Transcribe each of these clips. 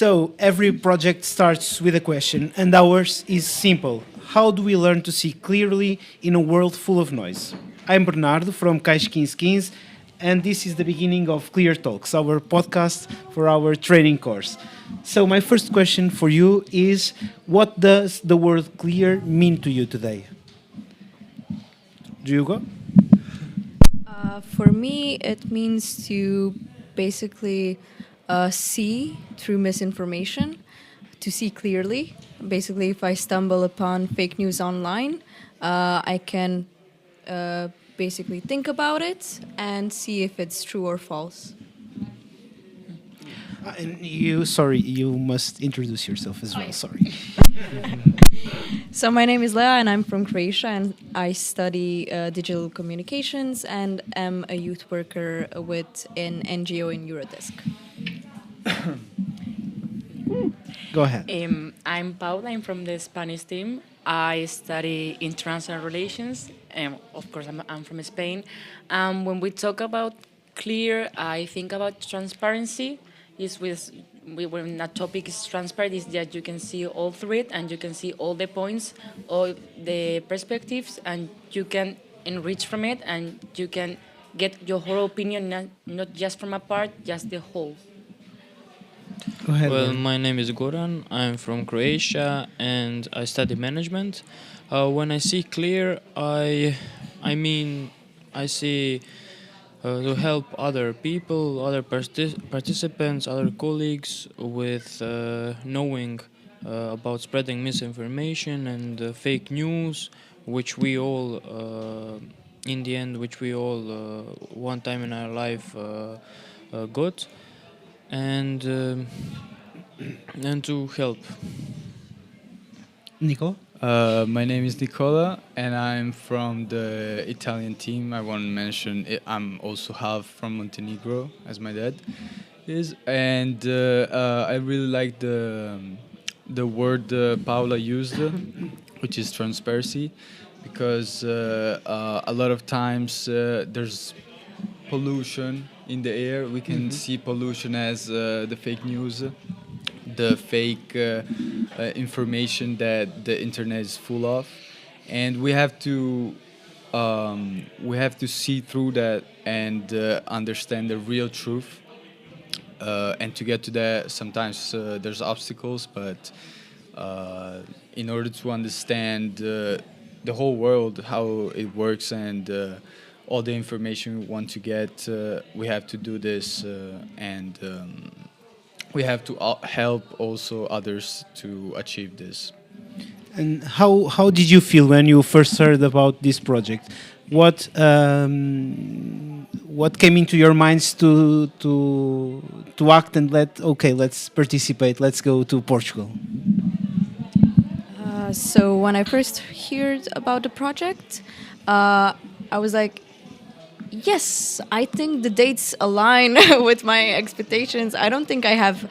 So every project starts with a question, and ours is simple. How do we learn to see clearly in a world full of noise? I'm Bernardo from Caixa 1515, and this is the beginning of Clear Talks, our podcast for our training course. So my first question for you is, what does the word clear mean to you today? Do you go? For me, it means to basically see through misinformation, to see clearly. Basically, if I stumble upon fake news online, I can basically think about it and see if it's true or false. And you, sorry, you must introduce yourself as well. Sorry. So my name is Lea and I'm from Croatia and I study digital communications and am a youth worker with an NGO in Eurodesk. Go ahead. I'm Paula. I'm from the Spanish team. I study international relations, and of course, I'm from Spain. When we talk about clear, I think about transparency. Is when a topic is transparent, is that you can see all through it, and you can see all the points, all the perspectives, and you can enrich from it, and you can get your whole opinion, not just from a part, just the whole. Go ahead. Well, Goran. my name is Goran. I'm from Croatia and I study management. When I see clear, I see to help other people, other participants, other colleagues with knowing about spreading misinformation and fake news, which we all, in the end, which we all one time in our life got, and to help. Nico? My name is Nicola, and I'm from the Italian team. I want to mention I'm also half from Montenegro, as my dad is, and I really like the word Paula used, which is transparency, because a lot of times there's pollution in the air. We can see pollution as the fake news, the fake information that the internet is full of, and we have to see through that and understand the real truth. And to get to that, sometimes there's obstacles, but in order to understand the whole world, how it works, and all the information we want to get, we have to do this, and we have to help also others to achieve this. And how did you feel when you first heard about this project? What came into your minds to act and let's participate, let's go to Portugal? So when I first heard about the project, I was like, yes, I think the dates align with my expectations. I don't think I have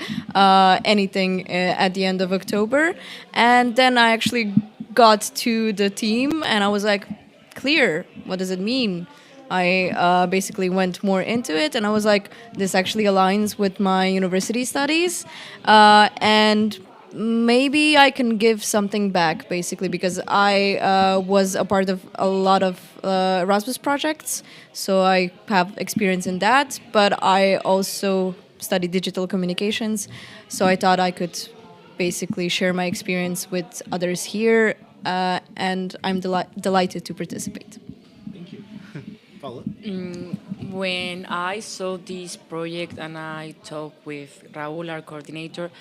anything at the end of October. And then I actually got to the team and I was like, clear, what does it mean? I basically went more into it and I was like, this actually aligns with my university studies. And maybe I can give something back, basically, because I was a part of a lot of Erasmus projects, so I have experience in that, but I also studied digital communications, so I thought I could basically share my experience with others here, and I'm delighted to participate. Thank you. Paula? When I saw this project and I talked with Raul, our coordinator,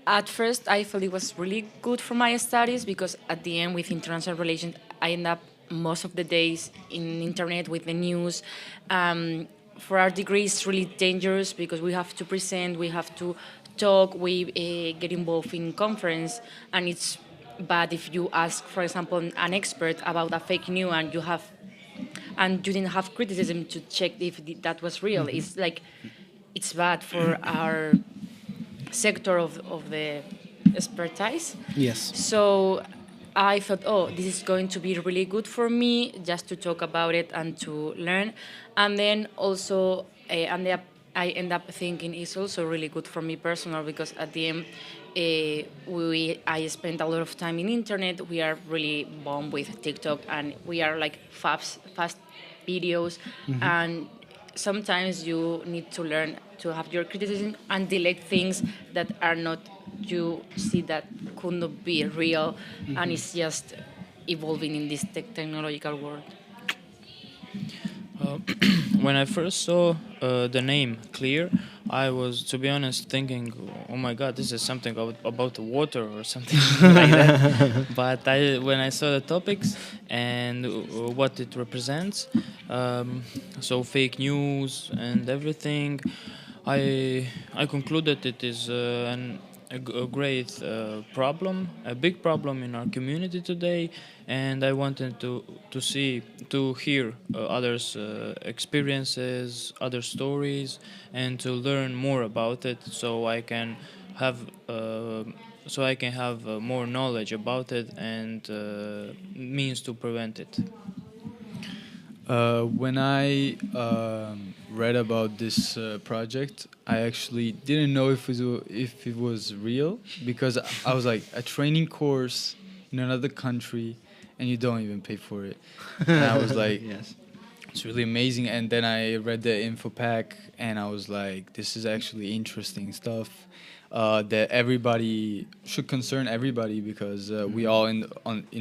at first I felt it was really good for my studies because at the end with international relations I end up most of the days in internet with the news. For our degree it's really dangerous because we have to present, we have to talk, we get involved in conference, and it's bad if you ask, for example, an expert about a fake news and you didn't have criticism to check if that was real. It's like it's bad for our sector of the expertise. Yes. So I thought, oh, this is going to be really good for me just to talk about it and to learn. And then also, and the I end up thinking it's also really good for me personal because at the end, I spend a lot of time in internet. We are really bomb with TikTok, and we are like fast videos, and sometimes you need to learn to have your criticism and delete things that are not you see that could not be real, and it's just evolving in this technological world. Uh, when I first saw the name Clear, I was, to be honest, thinking, "Oh my God, this is something about the water or something like that." But when I saw the topics and what it represents, so fake news and everything, I concluded it is a great problem, a big problem in our community today, and I wanted to hear others' experiences, other stories, and to learn more about it, so I can have more knowledge about it and means to prevent it. When I read about this project, I actually didn't know if it was real, because I was like, a training course in another country and you don't even pay for it. And I was like, Yes. it's really amazing. And then I read the info pack and I was like, this is actually interesting stuff that everybody should concern everybody, because we all in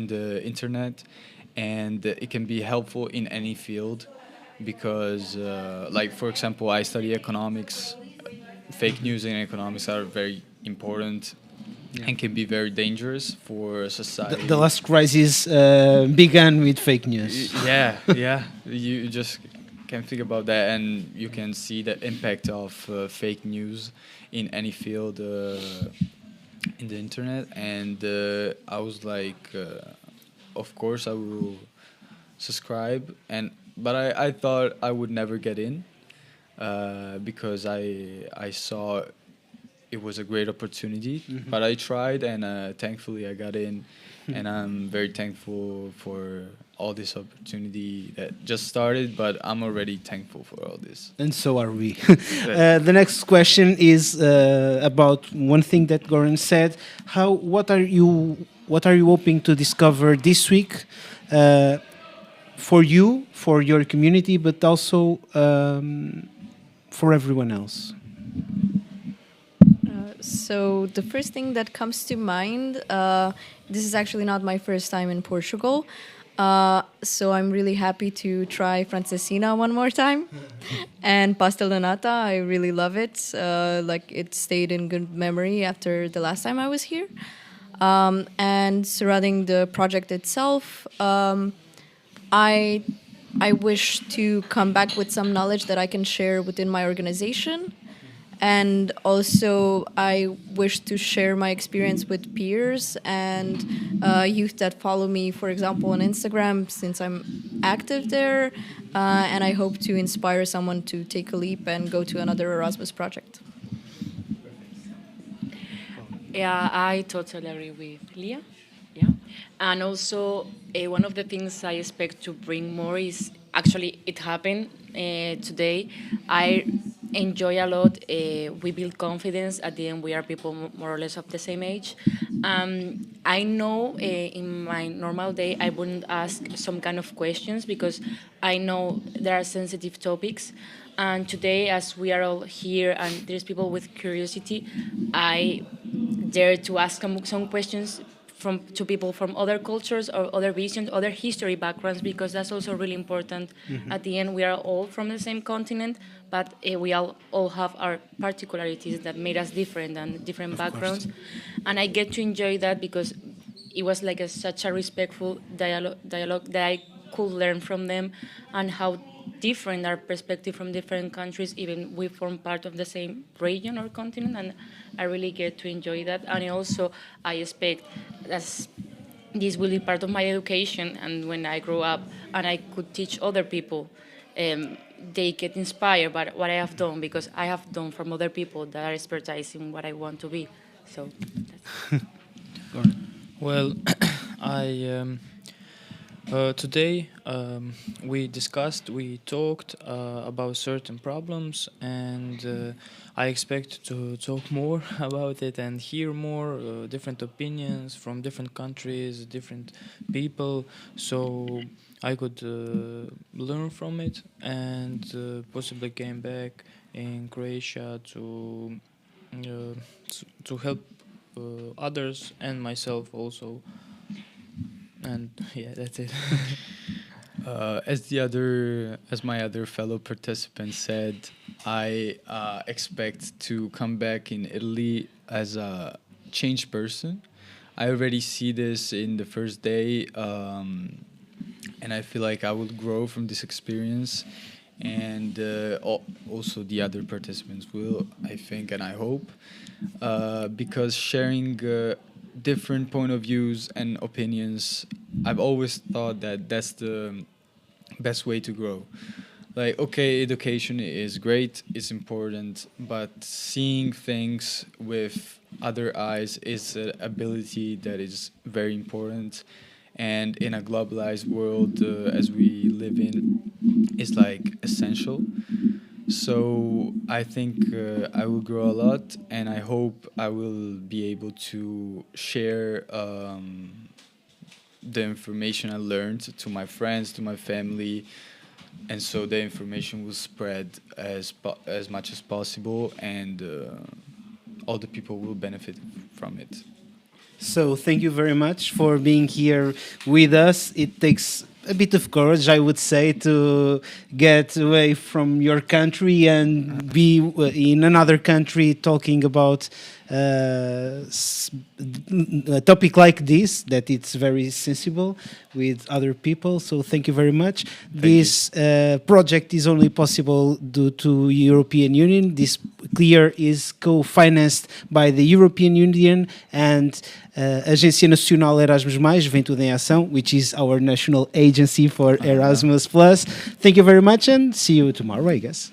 the internet, and it can be helpful in any field, because like, for example, I study economics. Fake news in economics are very important and can be very dangerous for society. The last crisis began with fake news. Yeah, yeah. You just can think about that, and you can see the impact of fake news in any field in the internet. And I was like, of course, I will subscribe. But I thought I would never get in, because I saw it was a great opportunity. But I tried, and thankfully I got in. And I'm very thankful for all this opportunity that just started, but I'm already thankful for all this. And so are we. The next question is about one thing that Goran said. What are you hoping to discover this week, for you, for your community, but also for everyone else? So the first thing that comes to mind, this is actually not my first time in Portugal. So I'm really happy to try francesina one more time. And pastel de nata, I really love it. Like, it stayed in good memory after the last time I was here. And surrounding the project itself, I wish to come back with some knowledge that I can share within my organization. And also, I wish to share my experience with peers and youth that follow me, for example, on Instagram, since I'm active there. And I hope to inspire someone to take a leap and go to another Erasmus project. Yeah, I totally agree with Leah. Yeah, and also one of the things I expect to bring more is, actually it happened today. I enjoy a lot. We build confidence. At the end, we are people more or less of the same age. I know in my normal day I wouldn't ask some kind of questions because I know there are sensitive topics. And today, as we are all here and there's people with curiosity, I dare to ask some questions to people from other cultures or other visions, other history backgrounds, because that's also really important. At the end, we are all from the same continent, but we all have our particularities that made us different and different backgrounds. And I get to enjoy that because it was like such a respectful dialogue that I could learn from them, and how different our perspective from different countries, even we form part of the same region or continent, and I really get to enjoy that. And also I expect that this will be part of my education, and when I grow up and I could teach other people, they get inspired by what I have done, because I have done from other people that are expertising what I want to be. So that's Well, I Today, we talked about certain problems, and I expect to talk more about it and hear more different opinions from different countries, different people, so I could learn from it and possibly came back in Croatia to help others and myself also. And yeah, that's it. As my other fellow participants said, I expect to come back in Italy as a changed person. I already see this in the first day, and I feel like I will grow from this experience, and also the other participants will, I think, and I hope, because sharing different point of views and opinions, I've always thought that that's the best way to grow. Like, okay, education is great, it's important, but seeing things with other eyes is an ability that is very important. And in a globalized world as we live in, is like essential. So I think I will grow a lot, and I hope I will be able to share the information I learned to my friends, to my family, and so the information will spread as much as possible, and all the people will benefit from it. So thank you very much for being here with us. It takes a bit of courage, I would say, to get away from your country and be in another country talking about a topic like this, that it's very sensible with other people. So thank you very much. This project is only possible due to European Union. This CLEAR is co-financed by the European Union and Agência Nacional Erasmus+, Juventude em Ação, which is our national agency for Erasmus+. Thank you very much and see you tomorrow, I guess.